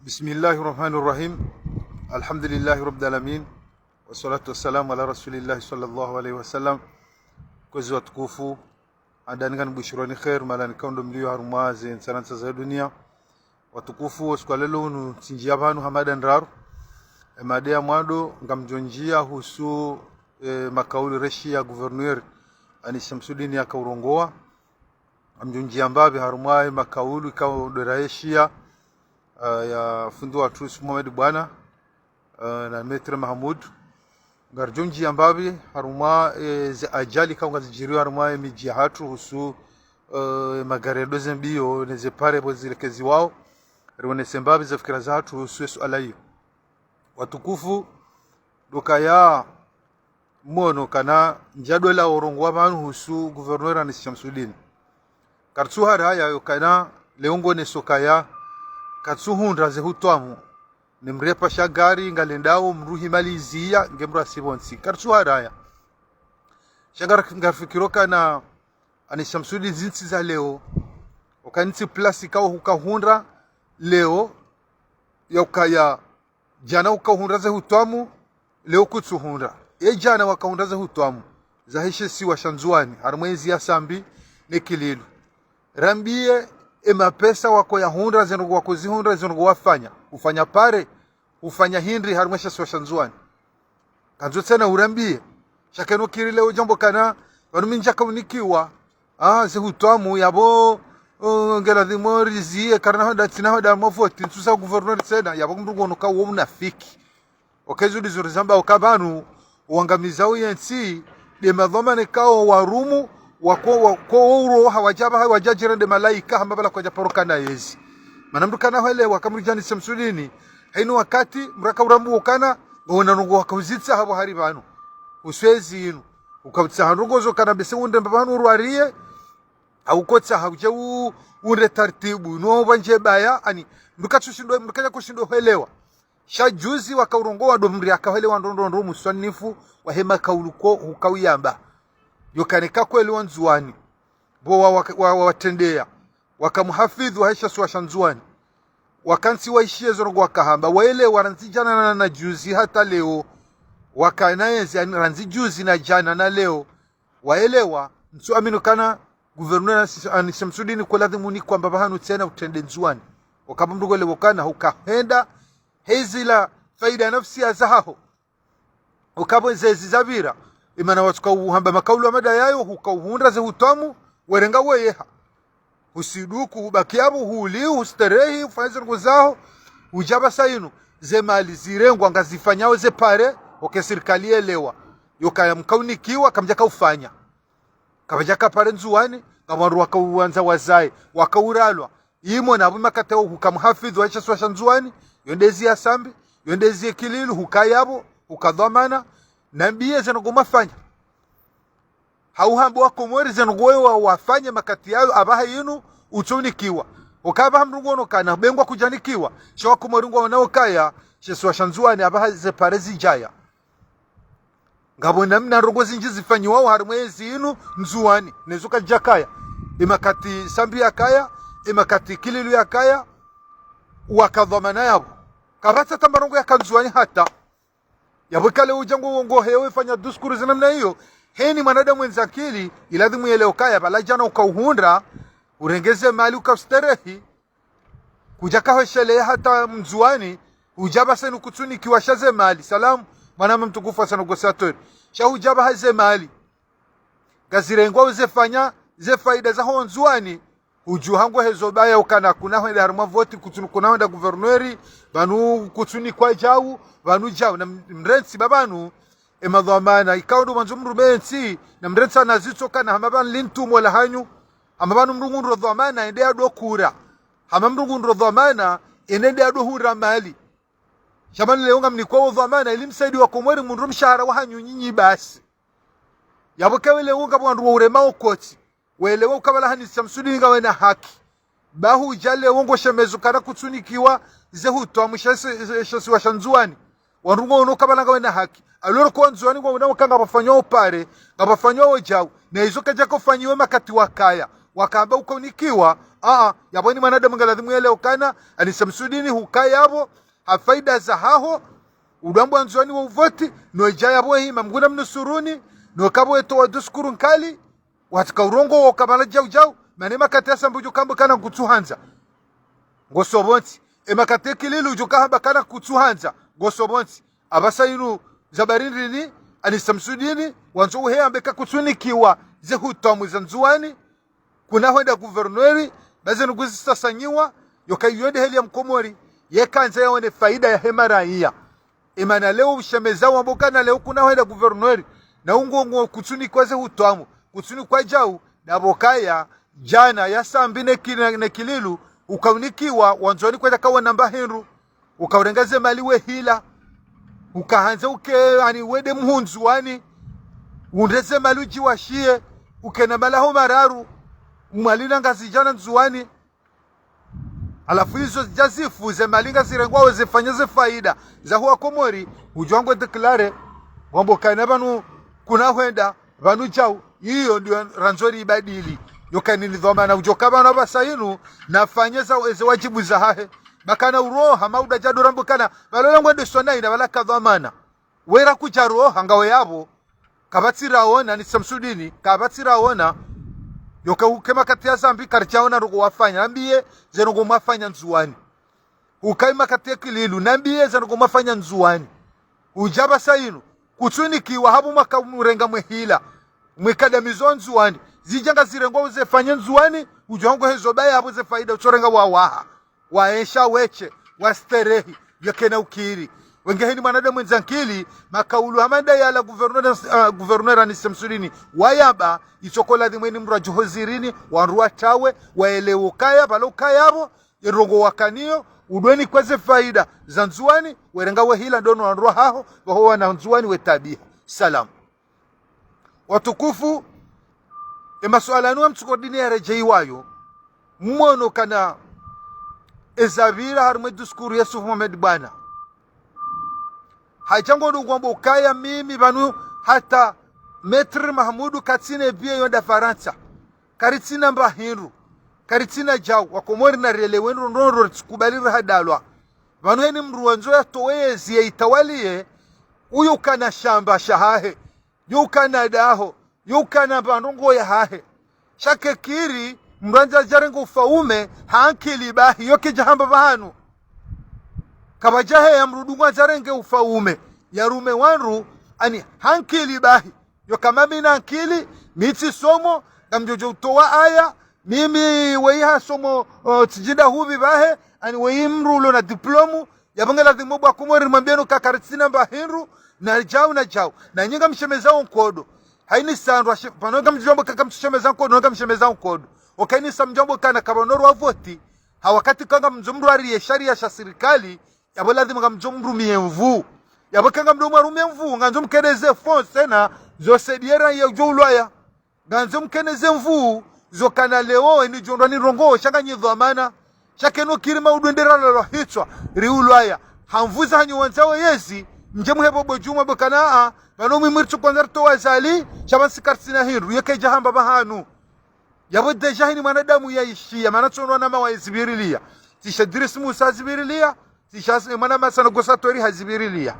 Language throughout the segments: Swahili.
بسم الله الرحمن الرحيم. الحمد لله رب العالمين والصلاة والسلام على رسول الله صلى الله عليه وسلم. Kwezi watukufu andangan bushurani khair malani kaundo mlio harumazi insanansa za dunia watukufu waskwalelo nu tinjia banu hamadan raru madea mwado ngamjonjia husu makauli reshi ya gouverneur ani Shamsudini akaurongoa amjonjia mbabe harumai makauli kao doraeshia ya fundu wa Trusi Muhammad Bwana na Metre Mahmud garjonji ambabi haruma ze ajali kama zijiriwa haruma miji hatu husu magaredo zembio neze pare bozilekezi wao rwone sembabi za fikira za hatu husu swala hiyo watukufu doka ya mono kana njado la orongwa banu husu gouverneur ani Shamsudini kartsuhara haya yokana leongo ne sokaya katsuhundra ze hutwamu nimrepa shagari ngalendao mruhi malizia ngemra sibonsi kartu haraya shagara ngafikiroka na ani Shamsudini zinsi za leo okanitsi plastika hukahundra leo yokaya jana ukahundra ze hutwamu leo kutsuhundra jana wakahundra ze hutwamu za heshesi wa shanzuani harmwezi ya sambi nekililu rambie pesa wako ya hundra zenogo wako zihundra zenogo wafanya ufanya pare ufanya hindri harumesha swashanzuani kanzo tena urambie shakeno kirile ujambo kana wanu minja kaunikiwa zihutwamu yabo ngela dhimori ziye karna hoda tina hoda mofoti nsusa gouverneur tena yabo mrungu onoka uo mnafiki okezu dizorizamba okabanu uangamizao yensi de madhomane kao warumu wako uro hawajajira de malaika hambala kwa japoroka na yezi manamdu kana hele wakamrijani Shamsudini haino wakati mraka urambu ukana onanungu wakauzitsa habo haribano uswezi inu ukabutsa hanungozo kana bese unde mbabanu urwarie au kotsa hauje unde tartibu no banje baya ani mukatsushindwe mukaja kushindwa helewa shajuzi wakaurongoa domri akahelewa ndondo musanifu wa hema kauluko ukawiyamba yokaneka kweli wanzuani bo watendea wakamuhafidhu haisha swashanzuani wakansi waishie zorongo wakahamba waele waranzijana na juzi hata leo wakanaezi ranzijuzi na jana na leo waelewa nsu aminu kana gouverneur ani Shamsudini kwa ladhimuni kwa mbabahanu tena utende nzuani wakabamdugo lewo kana hukahenda hezila faida nafsi ya zahaho ukabo zezi zabira imana watuka uhamba makaulu amada yayo hukauhundra ze hutamu werenga weyeha usiduku bakiabu huliu ustarehi ufaize nguzaho ujaba sainu ze mali zirengwa ngazifanyao ze pare serikali elewa yokaya mkaunikiwa kamjaka ufanya kamjaka pare nzuani kamandu wakauanza wazai wakauralwa imo na makatao hukamhafidhu aisha swasha nzuani yondezi ya sambi yondezi ya kililu hukayabo hukadhamana nambie zanogoma fanya hauhambo wako mweri zanogowa wafanye makati yao abaha yinu utunikiwa ukaba hamrungono kana bengwa kujanikiwa shwa kumorungo wanaokaya sheswa shanzuani abaha ze parezi jaya ngabo namna rongozi njizi fanyiwa harumwezi yinu nzuani nezuka jakaya imakati sambi yakaya imakati kililu yakaya wakadhamana yabo karata tambarongo yakanzuani hata yabukale ujango wongo hewe fanya duskuru zinamna hiyo heni mwanadamu wenzakili iladhimu yeleo kaya bala jana ukauhundra urengeze mali ukasterehi kujaka hoshele hata mzuani ujaba senu kutsuni kiwashaze mali salamu manama mtukufu sana gosatori sha ujaba haze mali gazirengwa uzefanya ze faida za honzuani ujuhango hezo baya ukana kuna hwenda haruma voti kutsuni kuna hwenda gouverneuri banu kutsuni kwa jau banu jau na mrensi babanu emadhamana ikaundo manzo mrubensi na mrensa nazitsoka na hamabanu lintumo la hanyu hamabanu mrungu ndo dhamana ende ado kura hamamrungu ndo dhamana ende ado hura mali shamani leonga mnikwa dhamana ilimsaidi wa komweri mundu mshahara wa hanyu nyinyi basi yabokewe leonga bwandu urema okoti welewe ukabala hani Shamsudini ngawe na haki bahu jale wongo shemezu kana kutsunikiwa ze hutwa mshasi wa shanzuani wanungo ono kabala ngawe na haki aloro kwa nzuani kwa unao kanga bafanywa pare ngabafanywa ojao na izo kaja kufanyiwe makati wakaya wakamba ukaunikiwa yaboni mwanadamu ngaladhimu yeleo kana anisamsudini hukaya abo hafaida za haho udambo anzwani wa uvoti noja yabo hima mguna mnusuruni no kabo eto wa duskuru nkali watika urongo wa kabala jau manema katesa mbujo kambo kana kutuhanza ngosobonti emakate kililu jukahamba kana kutuhanza ngosobonti abasayinu zabarini anisamsudini wanzo uhe ambeka kutunikiwa zehutomu zanzuani kuna hoda guvernori baze nuguzi sasanyiwa yokayonde heli ya mkomori yekanza yaone faida ya hema raia imana leo ushemeza wamboka na leo kuna hoda guvernori na ungongo kutunikiwa zehutomu kutunikiwa jau na bokaya jana ya sambine kililu ukaunikiwa wanzoni kwenda kawa namba henru ukaurengaze maliwe hila ukahanza ani wede mhunzuani undeze maluji washie ukena malaho mararu umalina ngazijana nzuani alafu hizo jazifu ze malinga zirengwa zifanyeze faida za huwa komori ujwango deklare wambo kana banu kuna hwenda banu jau hiyo ndio ranzori ibadili yokani nidhoma na ujoka bana basayinu nafanyeza eze wajibu za hahe makana uroha mauda jadorambo kana balola ngwende sona ina balaka dhamana wera kucharo hangawe yabo kabatsiraona ni samsudini kabatsiraona yoka ukema katia zambi karchaona rugo wafanya nambiye zenugo mafanya nzuani ukaima katia kililu nambiye zenugo mafanya nzuani ujaba sayinu kutunikiwa habu makamurenga mwehila mwekadamizo nzuani zijanga zirengo uzefanya nzuani ujongo hezo baya habu ze faida uchorenga wawaha waesha weche wasterehi yakena ukiri wengeheni mwanadamu nzankili makaulu hamanda yala guvernora ni samsudini wayaba ichokola dhimweni mrajuhozirini wanruwa tawe waelewo kaya balo kayabo irongo wakanio udweni kweze faida za nzuani werenga wehila ndono wanruwa haho wahowa na nzuani wetabia salam watukufu masuala anuwa mtukodini ya rejeiwayo mmono kana ezabira harume diskuru Yusuf Mohamed bwana hajango ndugombo kaya mimi banu hata Metri Mahmudu katsine bie yonda Faransa karitina mbahiru karitina jau wakomori na relewenu noro tsukubalira hadalwa banu heni mruwanzo ya towezi ya itawalie uyu kana shamba shahahe yu kana daho yu kana bandongo ya hahe shake kiri mranja jarengo ufaume hankili bahi yoke jahamba bahanu kabajahe ya mrudungwa jarenge ufaume ya rume wanru ani hankili bahi yoka mami na hankili miti somo na mjojo utowa aya mimi weiha somo tijida hubi bahe ani wei mrulo na diplomu ya bangela dhimobu akumori mambienu kakaritina mbahinru na jau na nyinga mshemezao nkodo haini sandu panoga mjombo kaka mshemezao nkodo noga mshemezao nkodo okaini samjombo kana kabanoro wa voti hawakati kanga mjomru ariye sharia sha serikali yabo lazima nga mjomru mienvu yabo kanga mjomru mienvu nganzo mkeneze fonse na zo sediera ya joulwaya nganzo mkeneze mvu zo kana leo ni jondani rongo shanga nyidhamana shakeno kirima udwendera lo hitwa riulwaya hamvuza hanyu wanzawe yezi njemu hebo bojuma bokana banomi mirtu kwanzarto wazali shabansi karsina hiru yake jahamba bahanu yabo deja hini mwanadamu yaishia maana tsono na mawaizibirilia tishadris Musa zibirilia tishas maana masana gosatori hazibirilia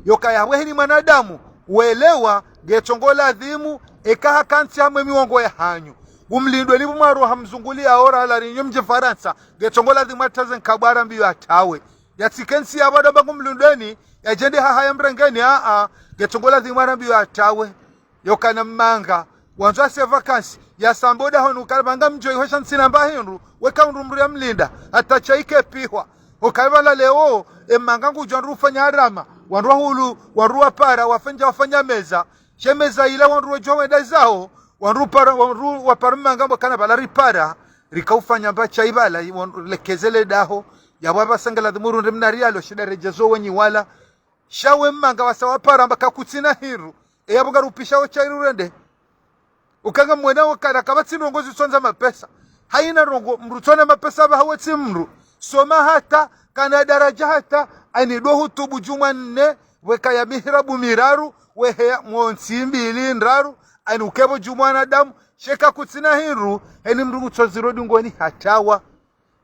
yoka yawe hini mwanadamu uelewa gechongola adhimu ekaha kanti hamwe miwongo ya hanyu umlindwe ni bumaro hamzungulia ora ala rinyo mje Faransa gechongola adhimu atazen kabara mbiyo atawe yatikensi abada bagumlindweni yajende haya mrengeni gechongola adhimu mbiyo atawe yoka na manga wanzo se vacancy ya samboda honu kalbanga mjoy hoshan sinamba hinru weka ndumri amlinda atachaike pihwa ukabala leo emangangu jonru fanya harama wanru hulu wanru para wafanya meza shemeza ila wanru jomeda zao wanru para wanru waparmanga kana bala ripara rikaufanya bacha ibala lekezele daho ya baba sangala dhumuru ndimnarialo shida rejezo wenyi wala shawe manga wasawa para mbaka kutina hiru eyabunga rupisha ochairu rende ukanga mwena wakana kabatsi rongozi sonza mapesa haina rongo mrutona mapesa bahawetsi mru soma hata kana daraja hata ani dohu tubu juma nne weka ya mihrabu miraru wehe mwonsi mbili nraru ani ukebo juma na damu sheka kutsina hiru heni mrugu tozirodi ngoni hatawa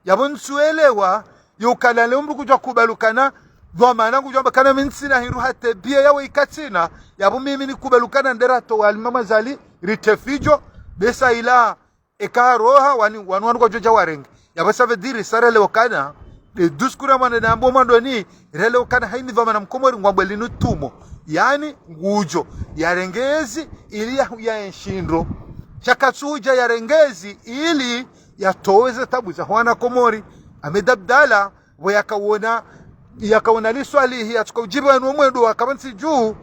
yabo nsuelewa yukalale mrugu kujwa kubalukana dhamana kujwa bakana minsina hiru hate bia yawe ikatina yabo mimi ni kubalukana nderato walimama zali ritefijo besa ila ekaroha wanu kwa joja warenge yabo savediri sarele wakana de duskura mana na ambo mandoni rele wakana haini dhamana mkomori ngwabelinu tumo yani ngujo yarengezi ili ya enshindro shakatsuja yarengezi ili yatoweze tabu za wana komori amedabdala yakaona liswali hiya tukujibu anu mwedu akabansi juu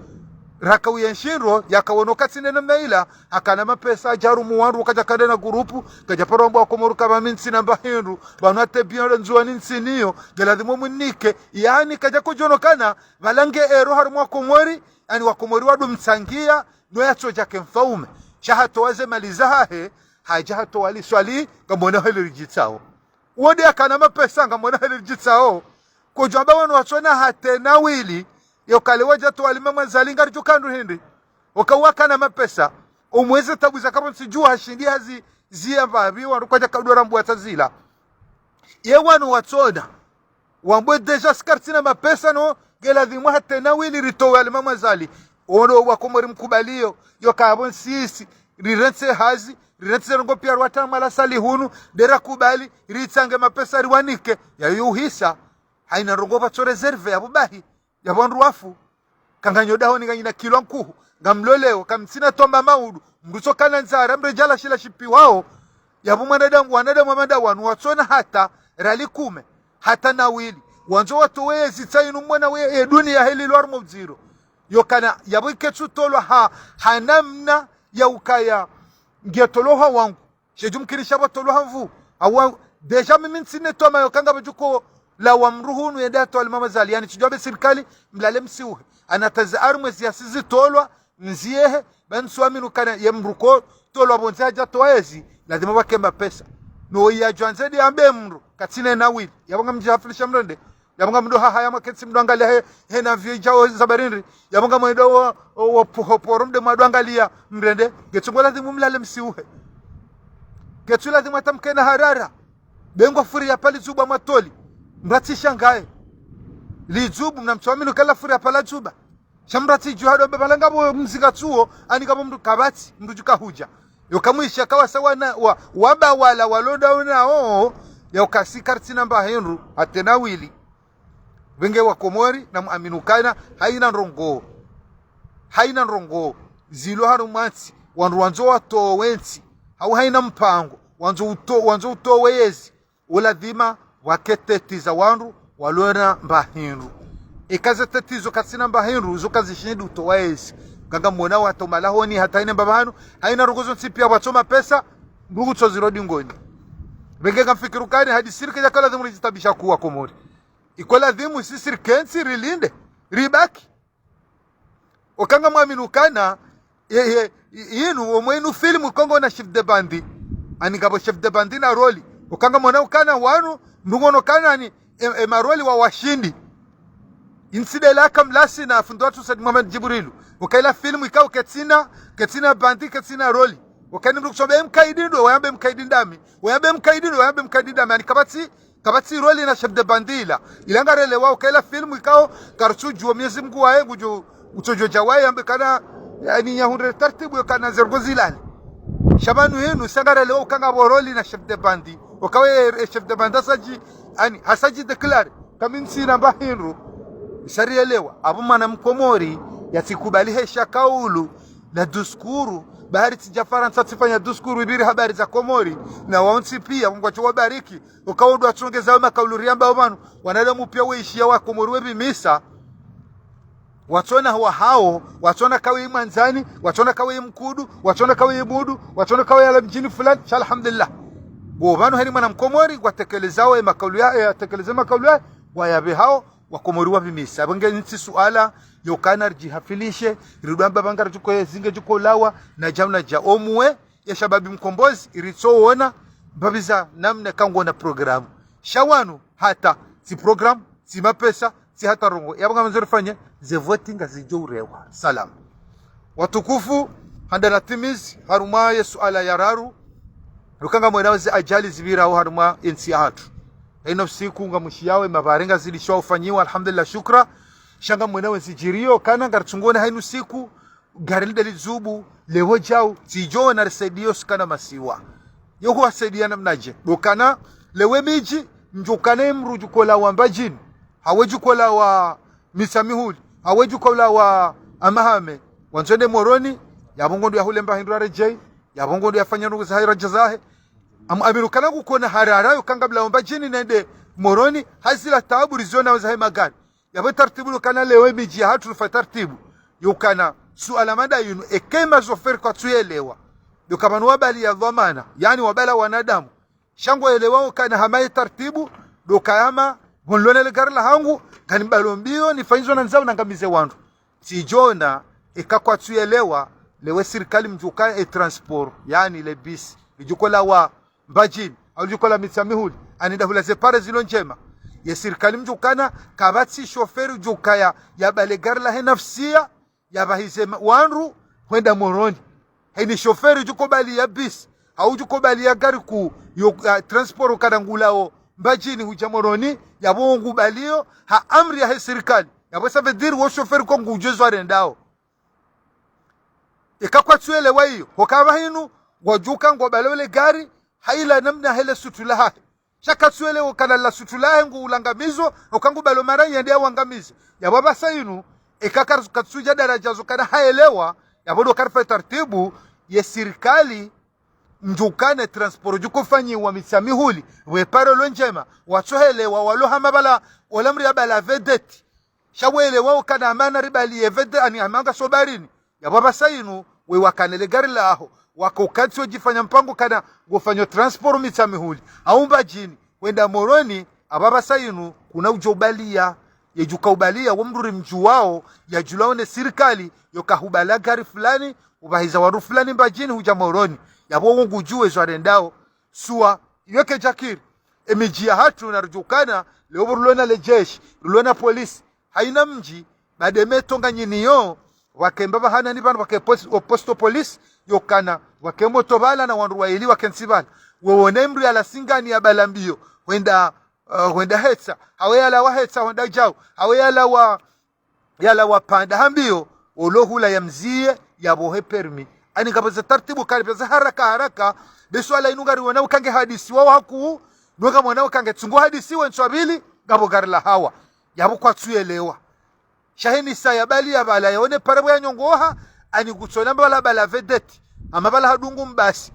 raka uyenshindro yakawono katsine namna ila akana mapesa jaru muwandu kaja kadena grupu kaja parombo wa komoru kama minsi namba hindu banate biyo nzuwa ninsiniyo geladhimo munike yani kaja kujonokana valange ero harumu wa komori ani wa komori wadu msangia noya choja kemfaume shahato waze malizahe hajahato wali swali ngamona hili rijitao wode akana mapesa ngamona hili rijitao kujamba wanu wachona hatena wili yokale waja to walimama zalinga rijukandu hindi wakawaka na mapesa umweze tabu za kama sijua hashindi hazi zia babi wanu kwa jakadora mbwata zila ye wanu wachona wambwe deja skartina mapesa no gela dhimu hatena wili rito walimama zali ono wakomori mkubalio yokabon sisi rirense hazi rirense rongo pia rwata mala sali hunu dera kubali ritsange mapesa riwanike ya yuhisa haina rongo pato reserve ya bubahi ya bonru wafu kanganyo daho ni nganyina kilo nkuhu ngamloleo kamsina tomba maudu mruso kana nzara mrejala shila shipi wao ya bumwanadamu wamanda wanu watsona hata rali kume hata nawili wanzo watu wezi tsainu mwana we dunia hili lwarmo mziro yokana yabike tolwa hanamna ya ukaya ngetoloha wangu shejumkirisha batoloha mvu awa deja mimi nsine toma yokanga bajuko la wamruhunu yedato alimama zali yani tujobe serikali mlale msiuhe anatazaru mwezi asizi tolwa nziehe bansuaminu kana yemruko tolwa bonza haja toezi lazima bakemba pesa no ya jwanzedi ambe mru katsine na wili yabanga mjafilisha mrende yabanga mdo haya maketsi mdwangalia he na vijao zabarindri yabanga mwedo wa porom de madwangalia mrende getsungola lazima mlale msiuhe getula lazima tamkena harara bengo furi ya pali zuba matoli mrati shangae lizubu mnamtuaminu kala furi ya pala zuba shamrati juhado bebalanga bo mzinga tuo ani kama mdu kabati mdu jukahuja yokamwisha kawa sawa na waba wala waloda unao yokasi karti namba henru atena wili wenge wa komori na muaminukana haina nrongo zilo harumansi wanruwanzo wato wensi au haina mpango wanzo uto weyezi uladhima waketetiza wanru walona mbahinru ikaze tetizo katsina mbahinru zokazishindu uto weyezi ganga mwana wato malahoni hata ine mbabahanu haina rugozo nsipia wachoma pesa ndugu tozirodi ngoni wenge kamfikirukani hadi sirika yakala dhimu rijitabisha kuwa komori ikola dhimu sisiri kensi rilinde ribaki okanga mwaminukana yinu omwenu filmu kongo na chef de bandi ani gabo chef de bandi na roli okanga mwana ukana wanu ndungono kana ni maroli wa washindi inside la kamlasi na fundo watu Said Muhammad Jibrilu ukaila filmu ikao ketina bandi ketina roli wakani mrukushobe mkaidindo wayambe mkaidindami wayambe mkaidindami ani kabati roli na chef de bandila ilanga rele wao kaila filmu ikao karchuju wa miezi mgu wae ngujo utojo jawaye ambe kana yani yahunre tartibu yakana zergozilani shabanu yenu sangara leo kanga boroli na chef de bandi wakawe chef de bandi hasaji declare kaminsi na bahinru sarielewa abumana mkomori yatikubali hesha kaulu na duskuru bahari tijafara nsatifanya duskuru ibiri habari za komori na waonsi pia Mungu achowabariki ukaodo atongeza makauluri amba omanu wanadamu pia weishia wa komori webi misa watona hao watona kawe manzani watona kawe mkudu watona kawe mudu watona kawe ala mjini fulani alhamdulillah bobano hani mwana mkomori watekelezao makaulu ya tekeleza makaulu ya wayabe hao wakomori wabi misa bange nti suala yokana jihafilishe ridamba bangara juko zinge juko lawa na jamna ja omwe ya shababi mkombozi iritsoona babiza namna kango na programu shawanu hata si program si mapesa si hata rongo yabanga mzuri fanya ze voting azijorewa salam watukufu handana timiz haruma yesu ala yararu rukanga mwenawe ajali zibira au haruma ensi hatu eno siku nga mushiyawe mabarenga zili shwa ufanyiwa alhamdulillah shukra shanga mwenawe zijirio kana ngartungone hainu siku garilde lizubu lewo jau zijo na resaidio sikana masiwa yoko wasaidia namnaje dokana lewe miji njukane mrujukola wa mbajini hawejukola wa misamihuli hawejukola wa amahame wanzende moroni yabongondo ya hulemba hindura rejei yabongondo yafanya nugu za haira jazahe amirukana kukona hararayo kangabla mbajini nende moroni hazila taabu riziona wazahe magari yabe tartibu kana lewe miji ya hatu rufa tartibu yukana suala mada yunu ekema zoferi kwa tuyelewa yukamanu wabali ya dhamana yani wabala wanadamu shango elewao kana hamaye tartibu dokayama bonlone legarla hangu kani balombio nifanyizo na nzao nangamize wandu sijona ekakwa tuyelewa lewe serikali mjuka e transport yani le bis ijukola wa mbajini au ijukola mitsamihuli anida hula zepare zilo njema ye serikali mjukana kabatsi shoferi jukaya ya balegarla he nafsia ya bahize wanru kwenda moroni heni shoferi jukobali ya bis au jukobali ya gari ku transport kadangulao mbajini huja moroni ya bongu balio ha amri ya serikali ya bosa vediri wo shoferi ko ngujezo arendao ikakwa tuele wayo hokaba hinu wajuka ngobalole gari haila namna hele sutulaha shaka tuele wakana la sutulaha ngu ulangamizo okangu balo mara yende wangamizo ya baba sayinu ikakar katsuja daraja zokana haelewa ya bodo karfa taratibu ye serikali njukane transport jukofanyi wa misamihuli we parolo njema watohelewa walohama bala olamri ya bala vedeti shawele wao kana amana ribali evede ani amanga sobarini ya baba sayinu we wakanele gari laho wakokati wajifanya mpango kana gofanyo transport misamihuli au mbajini wenda moroni ababa sayinu kuna ujobalia yejuka ubalia wamruri mjuwao ya julaone serikali yokahubala gari fulani ubahiza waru fulani mbajini huja moroni yabo wongu juwe zwarendao suwa yoke jakiri emijia hatu na rujukana leo rulona lejeshi rulona polisi haina mji bademetonga nyiniyo wakembaba hana ni bana wakeposto police yokana wakemoto bala na wanru waili wakensibala wone mri ala singani ya balambio wenda hetsa hawe ala wa hetsa wenda jao hawe ala wa panda hambio olohula ya mzie ya bohe permi ani kabaza tartibu karibeza haraka beso ala inungari wana ukange hadisi wao haku nuka mwana ukange tsungu hadisi wenswabili gabo garla hawa yabo kwa tuyelewa shahini saya bali ya bala yone parabo ya nyongoha ani gutsona bala vedeti ama bala hadungu mbasi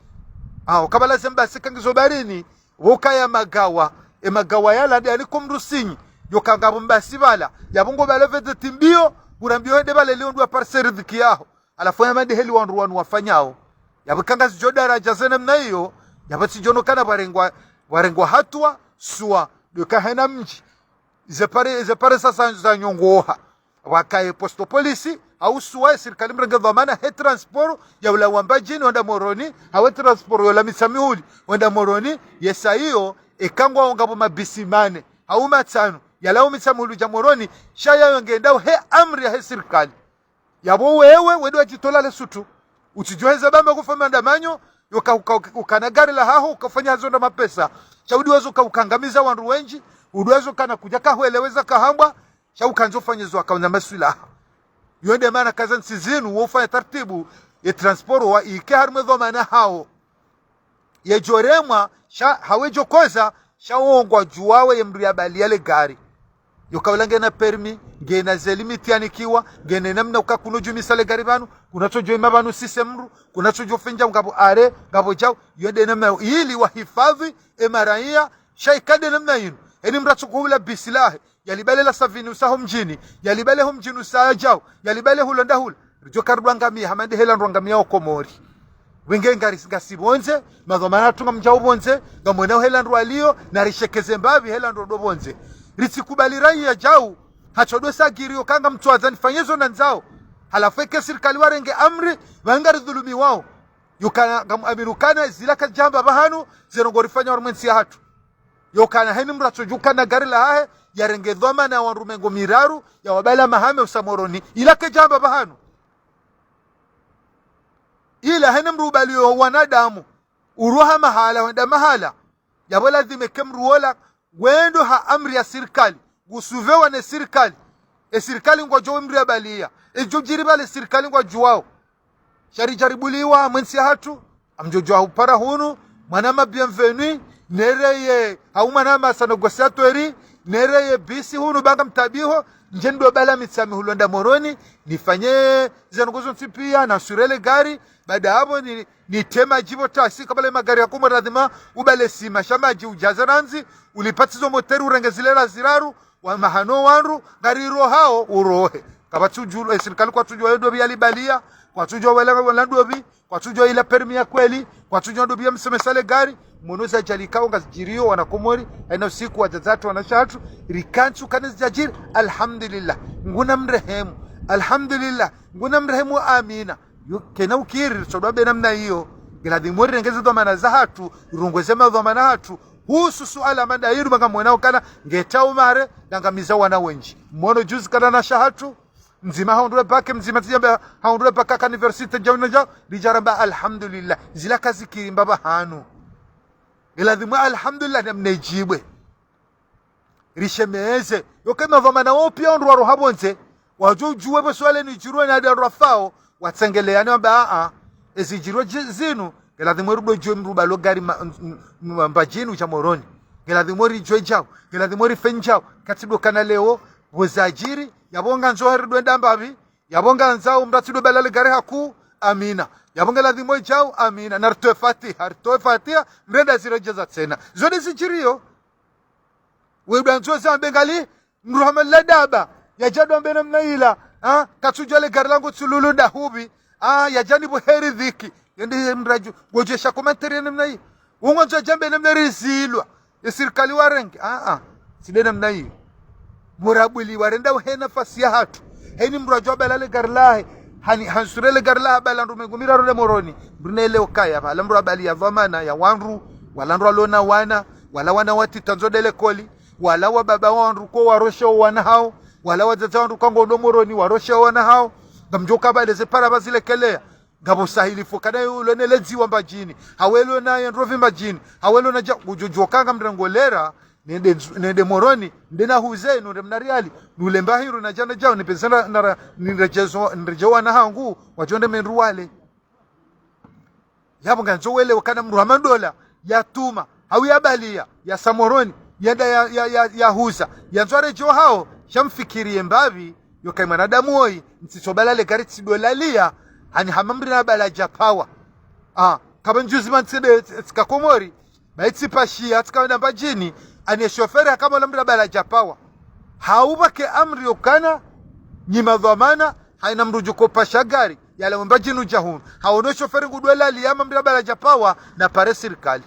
kabala zembasi kangizo barini wokaya magawa magawa yala ndi ani kumrusinyi yokangabo mbasi bala yabongo bala vedeti mbio urambio hende bala leo ndwa parcelle dhiki yao alafu ya mande heli wanu wafanyao yabukanga zijodara jazena mna hiyo yabati jono kana barengwa hatua suwa doka hena mji zepare sasa za nyongoha wakaye posto polisi au suwa serikali mrenga dhamana he transport ya ula wambajini wanda moroni hawe transport yola misamihuli wanda moroni yesa hiyo ekangwa ngabo mabisimane au matano yala misamihuli ja moroni shaya yongenda he amri ya he serikali yabo wewe wedo ajitola le sutu utijoheza bamba kufanya mandamanyo ukana gari la haho ukafanya hazonda mapesa chaudi wazo ukangamiza wandu wenji udwezo kana kuja kahueleweza kahamba cha ukanzofanyezwa kaunza maswila yonde maana kaza nsizinu wofanya taratibu ya transport wa ike harme dhamana hao ye joremwa sha hawejo koza sha ongwa juwawe yemri ya bali yale gari yokawlange na permi ngena zelimiti anikiwa ngene namna ukakunoju misale gari banu kunachojo mabanu sisemru kunachojo fenja ngabo are ngabo jao yonde namna ili wahifadhi emaraia shaikade namna yinu eni mratsukuhula bisilahe yalibale la savini usaho mjini yalibale ho mjini usaha jao yalibale hulonda hula rijo karubangami hamande hela ndwangamia okomori wenge ngasibonze madhomana tunga mjao bonze ngamwena hela ndwalio na rishekeze mbavi hela ndo bonze risikubali rai ya jao hachodo sagirio kanga mtwaza nifanyezo na nzao halafeke serikali warenge amri wangari dhulumi wao yukana ngaminukana zilaka jamba bahanu zerongorifanya warmensi hatu yokana heni mrachojuka na gari la hae yarenge dhoma na warumengo miraru ya wabala mahame usamoroni ilake jamba bahanu ila hena mrubalio wanadamu uruha mahala wenda mahala yabo lazima kemruola wendo ha amri ya serikali gusuvewa ne serikali serikali ngojo amri ya balia jujiriba le serikali ngojo wao shari jaribuliwa mwensi hatu amjojo upara hunu manama bienvenue nereye au manama sanogosato eri nereye bisi hunu banga mtabiho njendo bala mitsami hulonda moroni nifanye zangozo mpia na surele gari baada hapo ni tema jibo taxi kabla magari ya kuma radhima ubale sima shamba ji ujazaranzi ulipatizo moteri urengezilera ziraru wa mahano wanru gari ro hao urohe kabatuju serikali kwa tujo wedo bi alibalia kwa tujo wala dobi kwa tujo ila permi ya kweli kwa tujo dobi ya msemesale gari monoza jalikao ngazijirio wanakomori aina usiku wajazatu wanashatu rikanchu kanezi jajiri alhamdulillah nguna mrehemu alhamdulillah nguna mrehemu amina kena ukiri sodobe namna hiyo giladi mwori rengeze dhamana za hatu rungwezema dhamana hatu husu suala manda yiru banga mwenao kana ngeta umare ngangamiza wana wenji mwono juzi kana na shahatu mzima haundule pake mzima tijamba haundule paka university jawina jao lijaramba alhamdulillah zila kazi kimbaba hanu giladi mwa alhamdulillah namnejibwe rishemeze yokema dhamana opia ondu waro habonze wajujuwe boswale ni jiruwe na darafao watsengeleane wamba ezijiro zinu geladhimo rudo jwe mruba logari mbajinu cha moroni geladhimo ri jwe jao geladhimo ri fenjao katido kana leo wozajiri yabonga nzo herido ndambavi yabonga nzao mratido balale gari haku amina yabonga ladhimo jao amina nartoe fatiha mrenda zirejeza tena zodi zijirio wedo nzo za bengali mruhamal ladaba yajado mbena mnaila katujale gari langu tsululu dahubi ya janibu heri dhiki yende mraju gojesha komentari namna hii ungonja jambe namna rizilwa ya serikali warengi side namna hii murabuli warenda he nafasi ya hatu heni mraju balale gari lahe hansurele gari lahe balandu megumira role moroni brunele okaya pala mrabali ya dhamana ya wanru walandu alona wana wala wana wati tanzodele koli wala wa baba wanru ko warosho wana hao wala wazaza wandu kango domoroni warosha wana hao ngamjoka baleze para bazile kelea ngabo sahili fokana yulo nelezi wamba jini hawelo na yandrovi majini hawelo na ujojokanga mrangolera nende moroni ndena huzenu ndemnariali nulembahiru na jana jao nipesana na nrejewa na hangu wajonde menruwale yabo nganzo wele wakana mruhamandola yatuma hawiya balia ya samoroni yada ya huza yanzware jo hao shamfikirie mbavi yokai mwanadamu hoi mtisobala le gari tidolalia hani hamamri na bala japawa kama njuzi mansede tsikakomori baitsi pashia tsikaenda mbajini ani shoferi kama lamri bala japawa haubake amri yokana nyima dhamana haina mrujuko pasha gari yala mbajinu jahun haono shoferi gudwela liyama mri bala japawa na pare serikali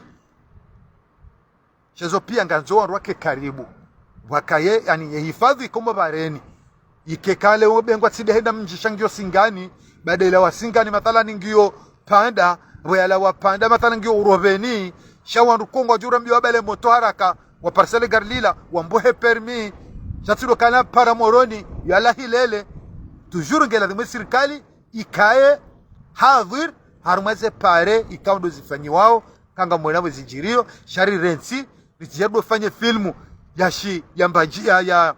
chezo pia nganzo wake karibu wakaye yani hifadhi kama bareni ikekale obengwa tsidehenda mjishangio singani badala wasingani mathalani ngio panda wala wapanda mathalani ngio urobeni shawandu kongo jura mbio bale moto haraka wa parcelle garlila wambohe permis jatiro kana para moroni yala hilele toujours ngela de serikali ikae hadhir harmaze pare ikaundo zifanyi wao kanga mwana wezijirio shari rensi lijado fanye filmu ya mbaji ya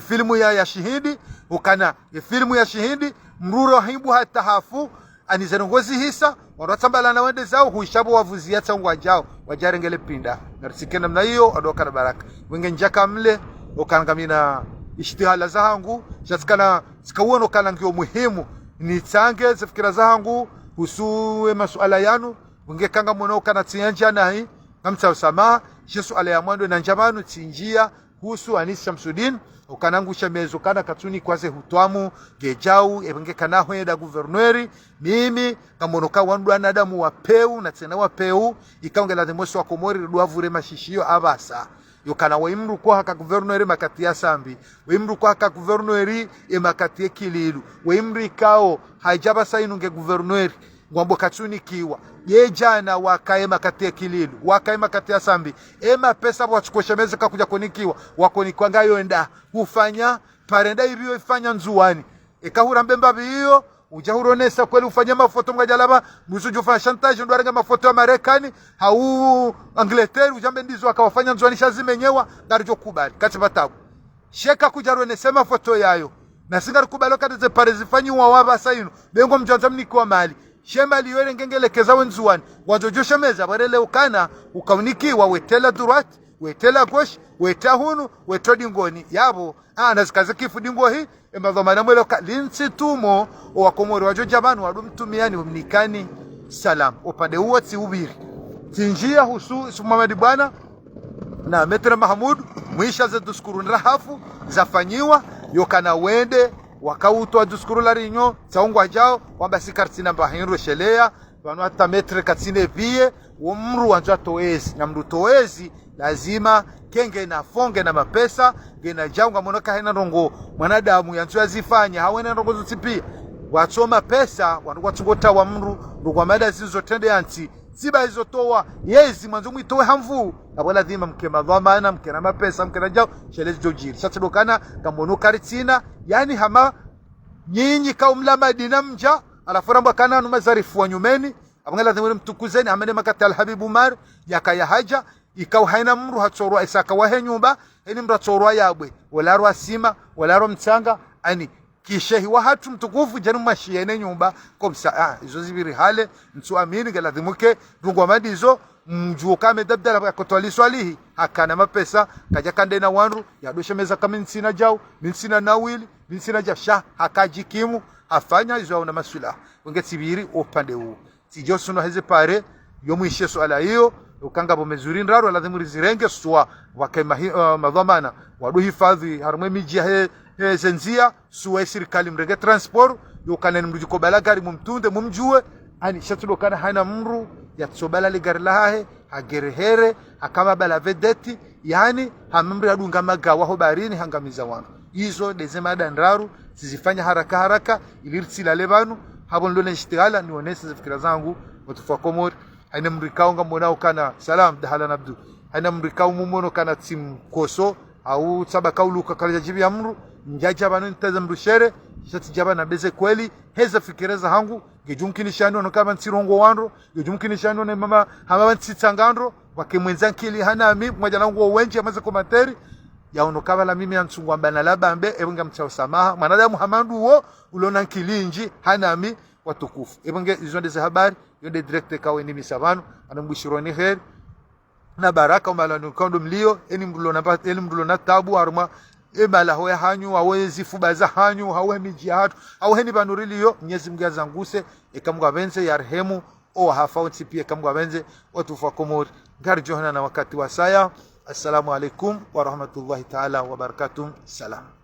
filmu ya shahidi ukana filmu ya shahidi mruro himbu hata hafu anizengozi hisa waratambala na wende zao huishabu wavuzia tangwa jao wajarengele pinda narisikena mna hiyo adoka na baraka wenge njaka mle ukangamina ishtihala zangu jaskana sikauono kana ngio muhimu ni tsange zifikira zangu husuwe masuala yanu wenge kanga mwono kana tianja nahi kamsa usama Yesu ala ya mwando na njamanu tinjia husu Anis Shamsuddin ukanangusha mezo kana katuni kwaze hutwamu gejau ebenge kana hweda guverneri mimi kamonoka wandu anadamu wapeu na tena wapeu ikaongela de moso wa Komori duavure mashishio abasa yokana waimru kwa haka guverneri makati ya sambi waimru kwa haka guverneri makati ya Kililu waimru ikao haijaba sainu nge guverneri ngwambo katuni kiwa ye jana wakae makati ya Kililu wakae makati ya sambi pesa wachukoshemeze kakuja konikiwa wakonikwa ngayo enda ufanya parenda iriyo ifanya nzuwani ekahura mbemba biyo ujahuronesa kweli ufanya mafoto mgajalaba msuju ufanya chantage ndo arenga mafoto ya Marekani hau Angleterre ujambe ndizo akawafanya nzwanisha zimenyewa ngarijo kubali kati batabu sheka kujaronesa mafoto yayo na singa kubalo kati pare zifanyiwa waba saino bengo mjanza mnikuwa mali shema liwele ngengelekeza wenzuani wajojosha meza barele ukana ukaunikiwa wetela durat wetela gosh wetahunu wetodingoni yabo nazikaze kifu dingo hii emadhamana mwelo linsi tumo wakomori wajojabanu wadumtumiani mnikani salam upande huo si ubiri tinjia husu Muhammad bwana na Metre Mahmud mwisha za duskuru rahafu zafanyiwa yokana wende wakautwa duskuru la rinyo taungwa jao kwamba si kartina bahinro shelea wanu hata metre katsine vie umru wanjwa toezi na mru toezi lazima kenge na fonge na mapesa gena jaunga monoka hena rongo mwanadamu yanzu zifanya hawena rongo zutipi watsoma pesa wanu watungota wa mru rugwa mada zizo tende anti ziba hizo toa yezi mwanzo mwitowe hamvu abo lazima mke madhamana mke na mapesa mke na jao shelezi jojiri sasa dokana kamono karitina yani hama nyinyi kaumla madina mja alaforamba kana numazarifu wa nyumeni abangala lazima mtukuzeni amene makata alhabibu mar yakaya haja ikau haina mru hatsorwa isaka wa henyumba eni mratsorwa yabwe wala rwasima wala romtsanga ani kishehi wa hatu mtukufu janu mashiene nyumba komsa izo zibiri hale mtu amini galadhimuke rungwa madizo mjuka medabdala bakotwali swalihi hakana mapesa kaja kande na wanru yadosha meza kama nsina jao nsina nawili nsina jasha hakajikimu afanya izo na masula wengesibiri upande huu sijosuno heze pare yomwishe swala hiyo ukanga bomezuri nraro lazima rizirenge swa wakema madhamana wadu hifadhi harumwe miji zenzia suwe serikali mrege transport yokana mrujiko balagari mumtunde mumjue ani shatulo kana hana mru yatsobala ligari lahe hagerehere akama bala vedeti yani hammri adunga magawa ho barini hangamiza wana hizo dezema danraru sizifanya haraka haraka ilirtsila lebanu habon lole ishtigala nionese zifikira zangu watufa komori haina mrikao ngamona kana salam dahala nabdu haina mrikao mumono kana tim koso au sabaka uluka kala jibi amru njaja banu ntaza mrushere shati jaba na beze kweli heza fikireza hangu gejumkini shano no kama ntirongo wanro gejumkini shano ne mama hama ntitsangandro wakemwenzankili hana mimi mmoja nangu wenje amaze komateri yaono kama la mimi ansungwa bana labambe ebunga mchao samaha mwanadamu hamandu wo ulona nkilinji hana mimi watukufu ebunge izonde za habari yonde direct kawe ni misabano anambushironi her na baraka umalano kondo mlio eni mdulo na tabu aruma emala hoya hanyu awezi fubaza hanyu hawe miji hatu au heni banuriliyo Mwenyezi Mungu azanguse ekamwa benze yarhemu o hafaunti pia kamwa benze watufa komori gari johana na wakati wa saya. Assalamu alaikum wa rahmatullahi ta'ala wa barakatuh. Salam.